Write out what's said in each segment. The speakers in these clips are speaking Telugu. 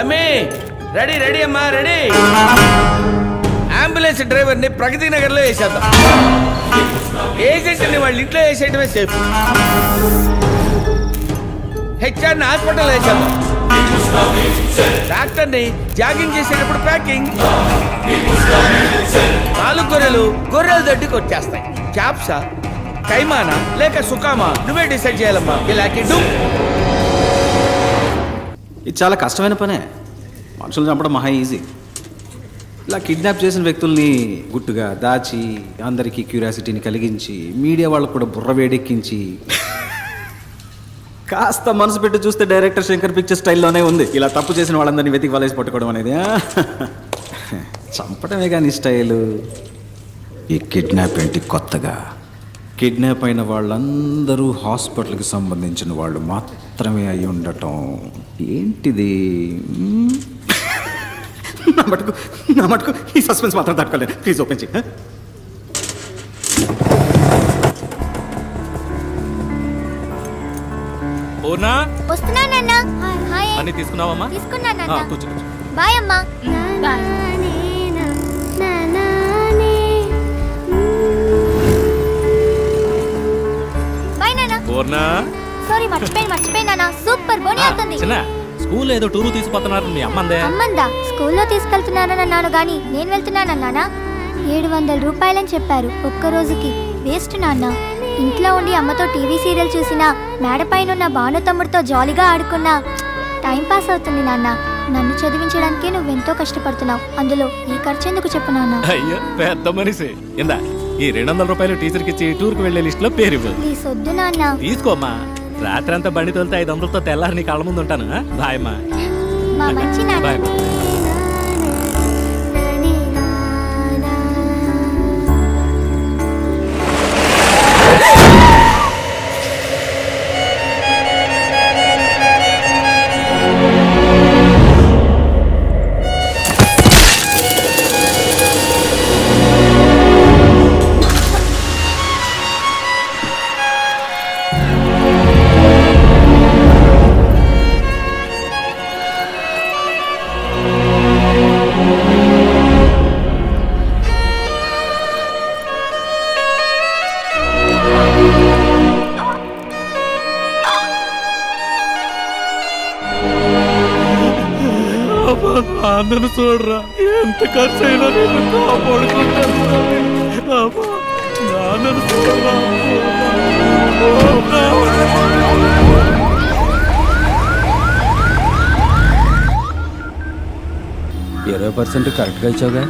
తమ్మి రెడీ రెడీ అమ్మా రెడీ. అంబులెన్స్ డ్రైవర్ని ప్రగతి నగర్లో వేసేద్దాం. ఏజెంట్ని వాళ్ళ ఇంట్లో వేసేయటమే సేఫ్. హెచ్ఆర్ని హాస్పిటల్ వేసేద్దాం. డాక్టర్ని జాగింగ్ చేసేటప్పుడు ప్యాకింగ్. 4 గొర్రెలు దొడ్డి కొట్టేస్తాయి. క్యాప్సా కైమానా లేక సుకామా నువ్వే డిసైడ్ చేయాలమ్మా. ఇలాంటి ఇది చాలా కష్టమైన పనే. మనుషులు చంపడం మహా ఈజీ. ఇలా కిడ్నాప్ చేసిన వ్యక్తుల్ని గుట్టుగా దాచి అందరికీ క్యూరియాసిటీని కలిగించి మీడియా వాళ్ళకు కూడా బుర్ర వేడెక్కించి కాస్త మనసు పెట్టి చూస్తే డైరెక్టర్ శంకర్ పిక్చర్ స్టైల్లోనే ఉంది. ఇలా తప్పు చేసిన వాళ్ళందరినీ వెతికి వలేసి పట్టుకోవడం అనేది చంపడమే కానీ స్టైలు. ఈ కిడ్నాప్ ఏంటి కొత్తగా? కిడ్నాప్ అయిన వాళ్ళందరూ హాస్పిటల్కి సంబంధించిన వాళ్ళు మాత్రమే అయి ఉండటం ఏంటిది? నా మటుకు ఈ సస్పెన్స్ మాత్రం తట్టుకోలేదు. ప్లీజ్ ఓపెన్ చేయి. అన్ని తీసుకున్నావమ్మా? కూర్చో. బాయ్ అమ్మా. బాయ్ నాన్న. సారీ మర్చిపోయినా. సూపర్ బోని అవుతుంది. స్కూల్ ఏదో టూరు తీసుకుపోతున్నారు మీ అమ్మందే. అమ్మందా? స్కూల్లో తీసుకెళ్తున్నానని అన్నాను గాని నేను వెళ్తున్నానన్నానా? 700 రూపాయలని చెప్పారు ఒక్క రోజుకి. వేస్ట్ నాన్న. ఇంట్లో ఉండి అమ్మతో టీవీ సీరియల్ చూసినా, మేడపైన ఉన్న భాను తమ్ముడితో జాలీగా ఆడుకున్నా టైం పాస్ అవుతుంది నాన్న. నన్ను చదివించడానికే నువ్వెంతో కష్టపడుతున్నావు. అందులో ఈ ఖర్చు ఎందుకు చెప్పు నాన్న? అయ్యో పెద్ద మనిషి. ఇందా ఈ 200 రూపాయలు టీచర్కి ఇచ్చి టూర్కి వెళ్లే లిస్ట్ లో పేరు ఇవ్వు. ప్లీజ్ వద్దు నాన్న. తీసుకోమ్మా. రాత్రి అంతా బండి తోలితే 500తో తెల్లారి నీ కళ్ళ ముందు ఉంటాను. బాయ్ అమ్మా. మా మంచి నాన్న. బాయ్. నన్ను చూడరా, ఎంత ఖర్చు అయినా నేను కాపాడుకుంటాను. నన్ను చూడరా. 20% కరెక్ట్గా ఇచ్చావుగా.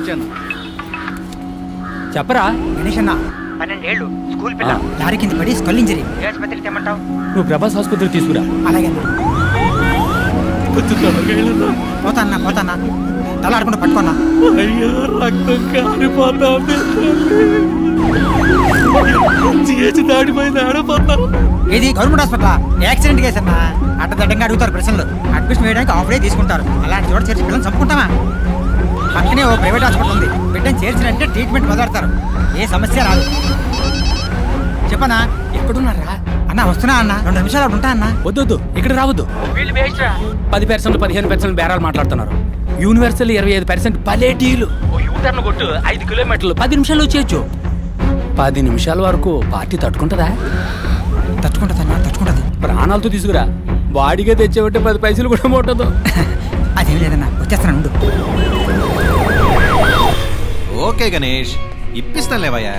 చెప్పరా గణేష్ అన్న 12 ఏళ్ళు స్కూల్ పిల్ల లారీ కింద పడి స్కల్ ఇంజరీ. ఏ ఆసుపత్రికి తెమ్మంటావు? నువ్వు ప్రభాస్ ఆసుపత్రికి తీసుకురా. అలాగే పోతాన్నా తల ఆడుకుంటూ పట్టుకున్నా. అయ్యో రక్తం కారిపోతా. దాడిపోయింది ఆడిపోతా. ఇది గవర్నమెంట్ హాస్పిటల్. యాక్సిడెంట్ కేసు అన్నా. అడ్డదడ్డంగా అడుగుతారు ప్రశ్నలు. అడ్మిషన్ వేయడానికి ఆఫ్ డే తీసుకుంటారు. అలాంటి చోట చేర్చి పిల్లలు చంపుకుంటామా? పక్కనే ఓ ప్రైవేట్ హాస్పిటల్ ఉంది. బిడ్డని చేర్చినంటే ట్రీట్మెంట్ మొదలెడతారు. ఏ సమస్య రాదు. చెప్పనా? ఎక్కడున్నారా అన్న? వస్తున్నా అన్న. 2 నిమిషాలు అక్కడ ఉంటా అన్న. వద్దు ఇక్కడ రావద్దు. 10% 15% బేరాలు మాట్లాడుతున్నారు. యూనివర్సల్ 25% పలేటీలు. యూటర్న్ కొట్టు 5 కిలోమీటర్లు 10 నిమిషాలు వచ్చేయచ్చు. 10 నిమిషాల వరకు పార్టీ తట్టుకుంటుందా? తట్టుకుంటది. ప్రాణాలతో తీసుకురా. బాడీగా తెచ్చేవంటే 10 పైసలు కూడా ముట్టదు. అదేం లేదన్నా, వచ్చేస్తాను. ఓకే గణేష్, ఇప్పిస్తాను లేవయ్యా.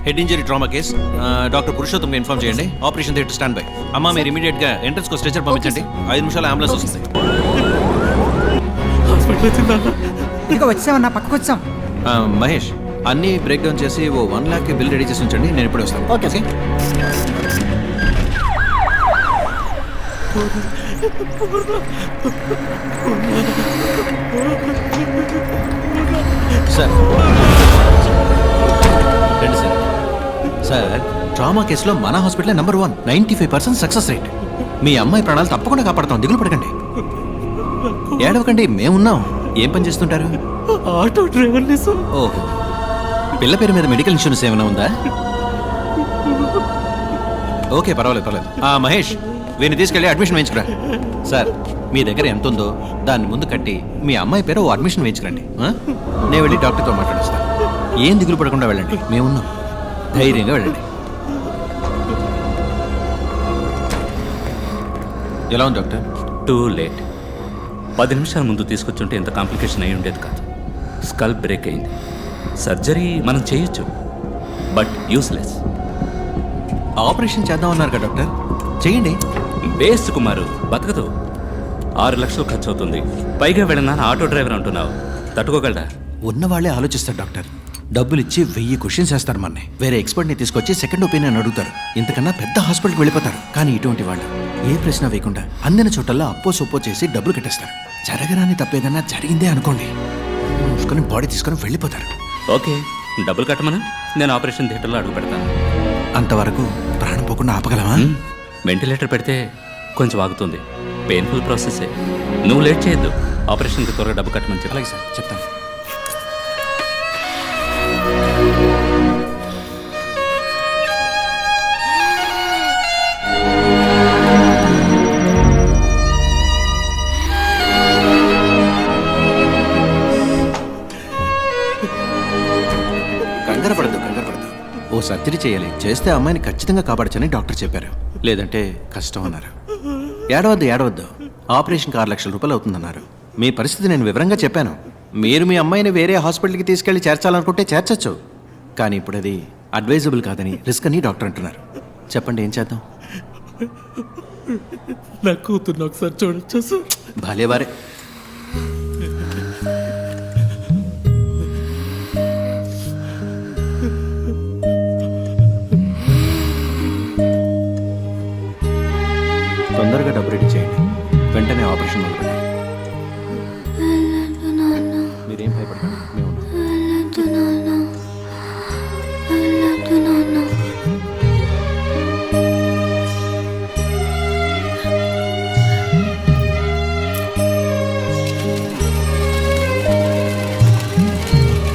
Head injury trauma case. Doctor Purushottam inform చేయండి. Operation theatre stand by. అమ్మా మీరు ఇమీడియట్ గా ఎంట్రన్స్ కు స్ట్రెచర్ పంపించండి. 5 నిమిషాల అంబులెన్స్ వస్తుంది. ఇక వచ్చామన్నా, పక్కకు వచ్చాం. మహేష్ అన్ని బ్రేక్ డౌన్ చేసి ఓ 1 lakh బిల్ రెడీ చేసి ఉంచండి. నేను ఇప్పుడే వస్తాను. Okay sir. రండి సార్. సార్ ట్రామా కేసులో మన హాస్పిటల్ నెంబర్ 1, 95% సక్సెస్ రేట్. మీ అమ్మాయి ప్రాణాలు తప్పకుండా కాపాడతాం. దిగులు పడకండి, ఏడవకండి, మేమున్నాం. ఏం పని చేస్తుంటారు? Auto driver. ఓహో, పిల్ల పేరు మీద మెడికల్ ఇన్సూరెన్స్ ఏమైనా ఉందా? ఓకే పర్వాలేదు. మహేష్ వీని తీసుకెళ్ళి అడ్మిషన్ వేయించుకురా. సార్ మీ దగ్గర ఎంత ఉందో దాన్ని ముందు కట్టి మీ అమ్మాయి పేరు ఓ అడ్మిషన్ వేయించుకురండి. నేను వెళ్ళి డాక్టర్తో మాట్లాడేస్తాను. ఏం దిగులు పడకుండా వెళ్ళండి, మేమున్నాం. ధైర్యంగా వెళ్ళండి. ఎలా ఉంది డాక్టర్? Too late. 10 నిమిషాల ముందు తీసుకొచ్చుంటే ఇంత కాంప్లికేషన్ అయి ఉండేది కాదు. స్కల్ బ్రేక్ అయింది. సర్జరీ మనం చేయొచ్చు, బట్ యూస్లెస్. ఆపరేషన్ చేద్దామన్నారు కదా డాక్టర్, చేయండి. వేస్ట్ కుమారు, బతకదు. 6 లక్షలు ఖర్చు అవుతుంది. పైగా వెళ్ళినా ఆటో డ్రైవర్ అంటున్నావు, తట్టుకోగలరా? ఉన్నవాళ్లే ఆలోచిస్తారు డాక్టర్. డబ్బులు ఇచ్చి 1000 క్వశ్చన్స్ వేస్తారు మనని. వేరే ఎక్స్పర్ట్ని తీసుకొచ్చి సెకండ్ ఒపీనియన్ అడుగుతారు. ఇంతకన్నా పెద్ద హాస్పిటల్కి వెళ్ళిపోతారు. కానీ ఇటువంటి వాళ్ళు ఏ ప్రశ్న వేయకుండా అందిన చోటల్లో అప్పో సొప్పో చేసి డబ్బులు కట్టేస్తారు. జరగరాని తప్పేదన్నా జరిగిందే అనుకోండి, మూసుకొని బాడీ తీసుకొని వెళ్ళిపోతారు. ఓకే, డబ్బులు కట్టమను, నేను ఆపరేషన్ థియేటర్లో అడుగు పెడతాను. అంతవరకు ప్రాణం పోకుండా ఆపగలమా? వెంటిలేటర్ పెడితే కొంచెం ఆగుతుంది. పెయిన్ఫుల్ ప్రాసెసే. నువ్వు లేట్ చేయొద్దు. ఆపరేషన్కి త్వరగా డబ్బు కట్టమని చెప్పాలి. అలాగే సార్, చెప్తాను. కంగారు పడద్దు. ఓ సర్జరీ చేయాలి. చేస్తే అమ్మాయిని ఖచ్చితంగా కాపాడచ్చని డాక్టర్ చెప్పారు. లేదంటే కష్టం అన్నారు. ఏడవద్దు. ఆపరేషన్కి 6 లక్షల రూపాయలు అవుతుందన్నారు. మీ పరిస్థితి నేను వివరంగా చెప్పాను. మీరు మీ అమ్మాయిని వేరే హాస్పిటల్కి తీసుకెళ్లి చేర్చాలనుకుంటే చేర్చచ్చు. కానీ ఇప్పుడు అది అడ్వైజబుల్ కాదని, రిస్క్ అని డాక్టర్ అంటున్నారు. చెప్పండి, ఏం చేద్దాం? నా కూతుర్ని ఒకసారి చూడొచ్చా సార్? భలేవారే. తొందరగా డబ్బు రెడీ చేయండి. వెంటనే ఆపరేషన్ మొదలు పెట్టండి. మీరేం భయపడకండి, మేము ఉన్నాం.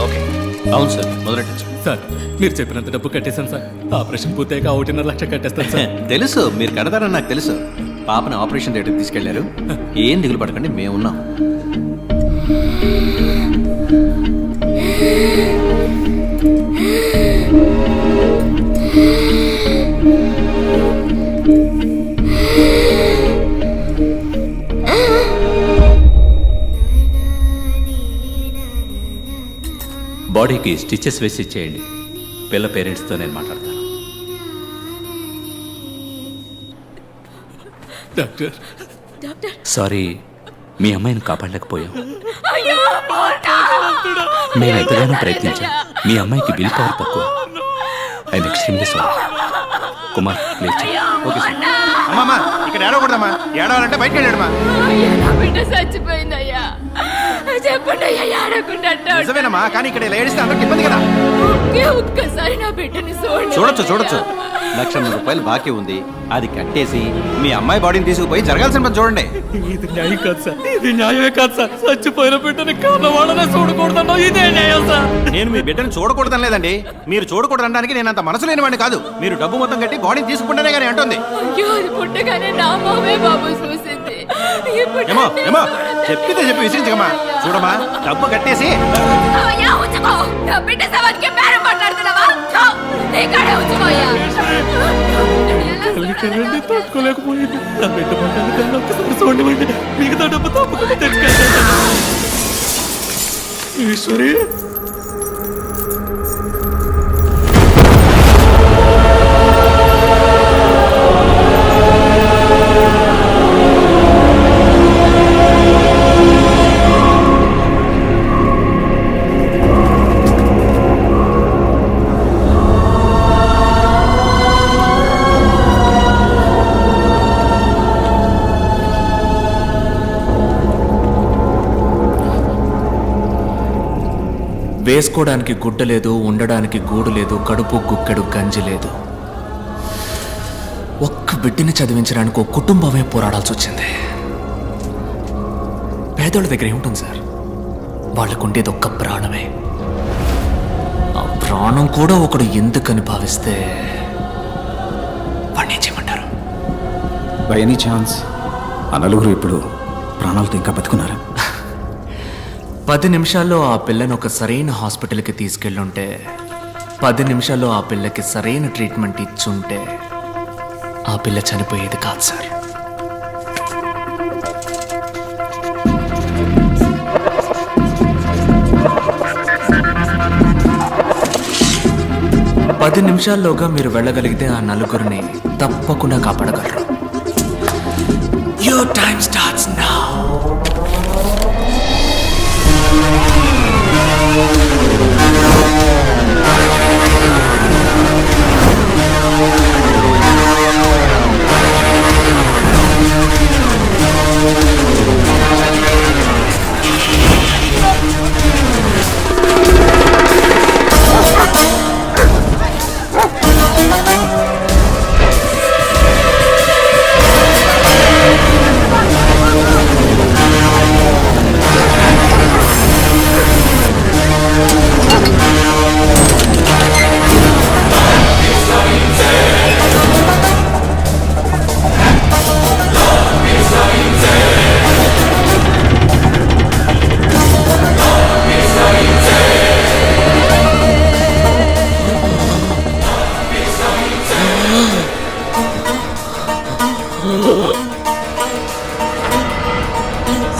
ఓకే, అవును సార్, మొదలెట్టచ్చు. సార్ మీరు చెప్పినంత డబ్బు కట్టేశాను సార్. ఆపరేషన్ పూర్తయ్యాక 1.5 లక్ష కట్టేస్తాను సార్. తెలుసు, మీరు కడతారని నాకు తెలుసు. పాపను ఆపరేషన్ థియేటర్కి తీసుకెళ్లారు. ఏం దిగులు పడకండి, మేమున్నాం. బాడీకి స్టిచెస్ వేసి ఇచ్చేయండి. పిల్ల పేరెంట్స్తో నేను మాట్లాడతాను. డాక్టర్ సారీ, మీ అమ్మాయిని కాపాడలేకపోయాం. మేము ఎంతగానో ప్రయత్నించాం. మీ అమ్మాయికి బిల్ పవర్ తక్కువ. I'm extremely sorry. Kumar, please. Okay sir. అమ్మా, ఇక్కడ ఏడవకూడదమ్మా. ఏడవాలంటే బయటకు వెళ్ళాడమ్మా. నా బిడ్డ చచ్చిపోయిందయ్యా. చెప్పండి అయ్యా, ఏడకుండా నిజమేనమ్మా, కానీ ఇక్కడ ఇలా ఏడిస్తే అందరికి ఇబ్బంది కదా. ఒక్కసారి నా బిడ్డని చూడొచ్చు. 1,00,000 రూపాయలు బాకీ ఉంది. అది కట్టేసి మీ అమ్మాయి బాడీని తీసుకుపోయి జరగాల్సిన పని చూడండి. ఇది న్యాయం కాదు సార్. ఇది న్యాయమే కాదు సార్. చచ్చిపోయిన బిడ్డని కారణవాడనే చూడకూడదన్నా ఇదే న్యాయం సార్. నేను మీ బిడ్డను చూడకూడదని లేదండి. మీరు చూడకూడదనడానికి నేను అంత మనసు లేని వాడిని కాదు. మీరు డబ్బు మొత్తం కట్టి బాడీని తీసుకుంటేనే కానీ అంటుంది. అయ్యో, అది పుట్టగానే నా మామే బాబు చూసింది. ఏమో చెప్పితే చెప్పి విసిరించకమ్మా. చూడమ్మా, డబ్బు కట్టేసి అయ్యా, ఉంచుకో. నా బిడ్డ సవానికి బేరం మాట్లాడుతున్నావా? నీకాడే ఉంచుకోయ్యా. వెళ్ళండి, తట్టుకోలేకపోయింది. నా బిడ్డ మాట్లాడుతున్నా ఒక్కసారి చూడండి. మిగతా డబ్బు తప్పకుండా తెచ్చుకెళ్తాను. ఈశ్వరి, వేసుకోవడానికి గుడ్డ లేదు, ఉండడానికి గూడు లేదు, కడుపు గుక్కెడు గంజి లేదు. ఒక్క బిడ్డని చదివించడానికి ఒక కుటుంబమే పోరాడాల్సి వచ్చింది. పేదోళ్ళ దగ్గర ఏముంటుంది సార్? వాళ్ళకుండేది ఒక్క ప్రాణమే. ఆ ప్రాణం కూడా ఒకడు ఎందుకని భావిస్తే వాడిని ఏం చేయమంటారు? బై ఎనీ ఛాన్స్ ఆ నలుగురు ఇప్పుడు ప్రాణాలతో ఇంకా బతుకున్నారా? 10 నిమిషాల్లో ఆ పిల్లని ఒక సరైన హాస్పిటల్కి తీసుకెళ్ళుంటే, 10 నిమిషాల్లో ఆ పిల్లకి సరైన ట్రీట్మెంట్ ఇచ్చుంటే ఆ పిల్ల చనిపోయేది కాదు సార్. పది నిమిషాల్లోగా మీరు వెళ్ళగలిగితే ఆ నలుగురిని తప్పకుండా కాపాడగలరు. Your time starts now.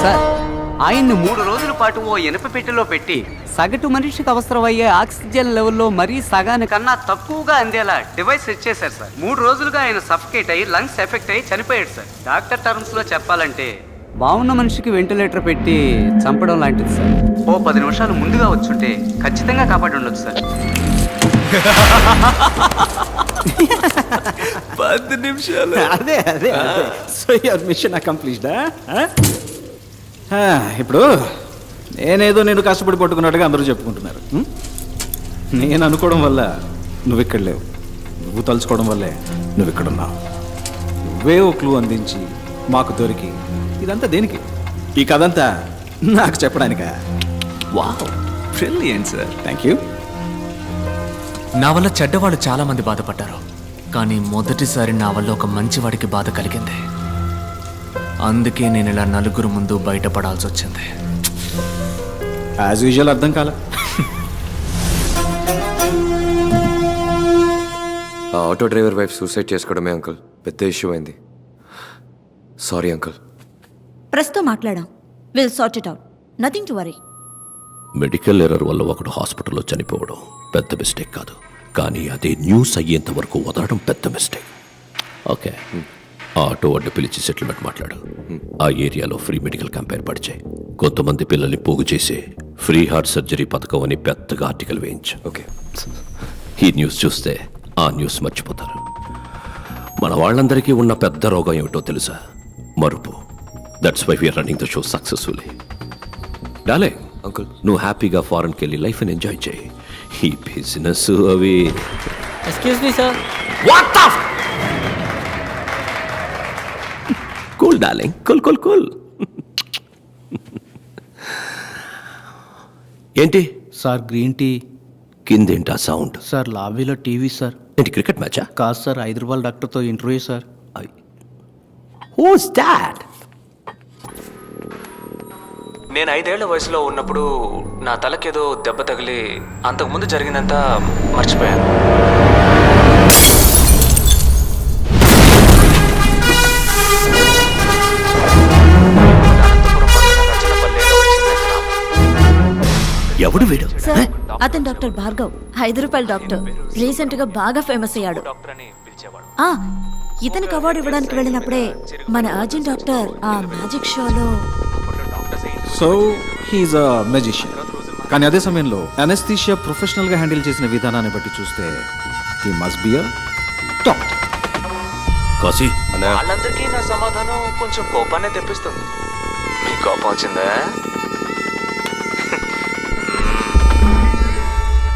Sir, ఆయన్ని 3 రోజుల పాటు ఓ ఇనప పెట్టెలో పెట్టి సగటు మనిషికి అవసరమయ్యే ఆక్సిజన్ లెవెల్లో మరీ సగానికన్నా తక్కువగా అందేలా డివైస్ సెట్ చేశారు సార్. 3 రోజులుగా ఆయన సఫకేట్ అయ్యి లంగ్స్ ఎఫెక్ట్ అయ్యి చనిపోయాడు సార్. డాక్టర్ టర్మ్స్ లో చెప్పాలంటే బాగున్న మనిషికి వెంటిలేటర్ పెట్టి చంపడం లాంటిది సార్. ఓ 10 నిమిషాలు ముందుగా వచ్చుంటే ఖచ్చితంగా కాపాడి ఉండొచ్చు సార్. 10 నిమిషాలు అదే అదే సో యువర్ మిషన్ అకంప్లీష్డా? ఇప్పుడు నేనేదో నేను కష్టపడి పట్టుకున్నట్టుగా అందరూ చెప్పుకుంటున్నారు. నేను అనుకోవడం వల్ల నువ్వు ఇక్కడ లేవు, నువ్వు తలుచుకోవడం వల్లే నువ్వు ఇక్కడ ఉన్నావు. నువ్వే ఓ క్లూ అందించి మాకు దొరికి ఇదంతా దేనికి? ఈ కథంతా నాకు చెప్పడానికా? Wow, brilliant sir. Thank you. నా వల్ల చెడ్డవాళ్ళు చాలా మంది బాధపడ్డారు, కానీ మొదటిసారి నా వల్ల ఒక మంచివాడికి బాధ కలిగింది. అందుకే నేను ఇలా నలుగురు ముందు బయటపడాల్సి వచ్చింది. యాజ్ యూజువల్ అర్థం కాల. ఆ ఆటో డ్రైవర్ వైఫ్ సూసైడ్ చేసుకోవడమే అంకుల్ పెద్ద ఇష్యూ అయింది. Sorry uncle. ప్రెస్తో మాట్లాడాం. Will sort it out. Nothing to worry. Medical error వల్ల ఒకడు హాస్పిటల్లో చనిపోవడం పెద్ద మిస్టేక్ కాదు, కానీ అదే న్యూస్ అయ్యేంత వరకు వదలడం పెద్ద మిస్టేక్. ఓకే, ఆ ఆటో వాడిని పిలిచి సెటిల్మెంట్ మాట్లాడు. ఆ ఏరియాలో ఫ్రీ మెడికల్ క్యాంప్ ఏర్పాటు చేయి. కొంతమంది పిల్లల్ని పోగు చేసి ఫ్రీ హార్ట్ సర్జరీ పథకం అని పెద్దగా ఆర్టికల్ వేయించు. ఓకే. ఈ న్యూస్ చూస్తే ఆ న్యూస్ మర్చిపోతారు. మన వాళ్ళందరికీ ఉన్న పెద్ద రోగం ఏమిటో తెలుసా? మరుపు. That's why we are running the show successfully. డాలే అంకుల్, నువ్వు హ్యాపీగా ఫారెన్కి వెళ్ళి లైఫ్ని ఎంజాయ్ చేయి. ఈ బిజినెస్ అవి. Excuse me sir. What the cool darling, cool cool cool. ఏంటి సార్ గ్రీన్ టీ? కిందేంటా సౌండ్? సార్ లాబీలో టీవీ సార్. ఏంటి క్రికెట్ మ్యాచా? కాదు సార్, హైదరాబాద్ డాక్టర్తో ఇంటర్వ్యూ సార్. Who's that? నేను 5 ఏళ్ల వయసులో ఉన్నప్పుడు నా తలకేదో దెబ్బ తగిలి అంతకుముందు జరిగిందంతా మర్చిపోయాను. ఎవడు వీడు? సార్, అతను doctor Bhargav, Hyderabad doctor. Recent గా బాగా ఫేమస్ అయ్యాడు. ఆ, ఇతనికి అవార్డు ఇవ్వడానికి వెళ్ళినప్పుడే మన అర్జున్ డాక్టర్ ఆ మ్యాజిక్ షోలో. సో హీఈస్ అ మెజిషియన్. కానీ అదే సమయంలో అనెస్థీషియా ప్రొఫెషనల్గా హ్యాండిల్ చేసిన విధానాన్ని బట్టి చూస్తే he must be a top. Kashi వాళ్ళందరికీ నా సమాధానం కొంచెం కోపాన్ని తెప్పిస్తుంది. మీ కోపం వచ్చిందా?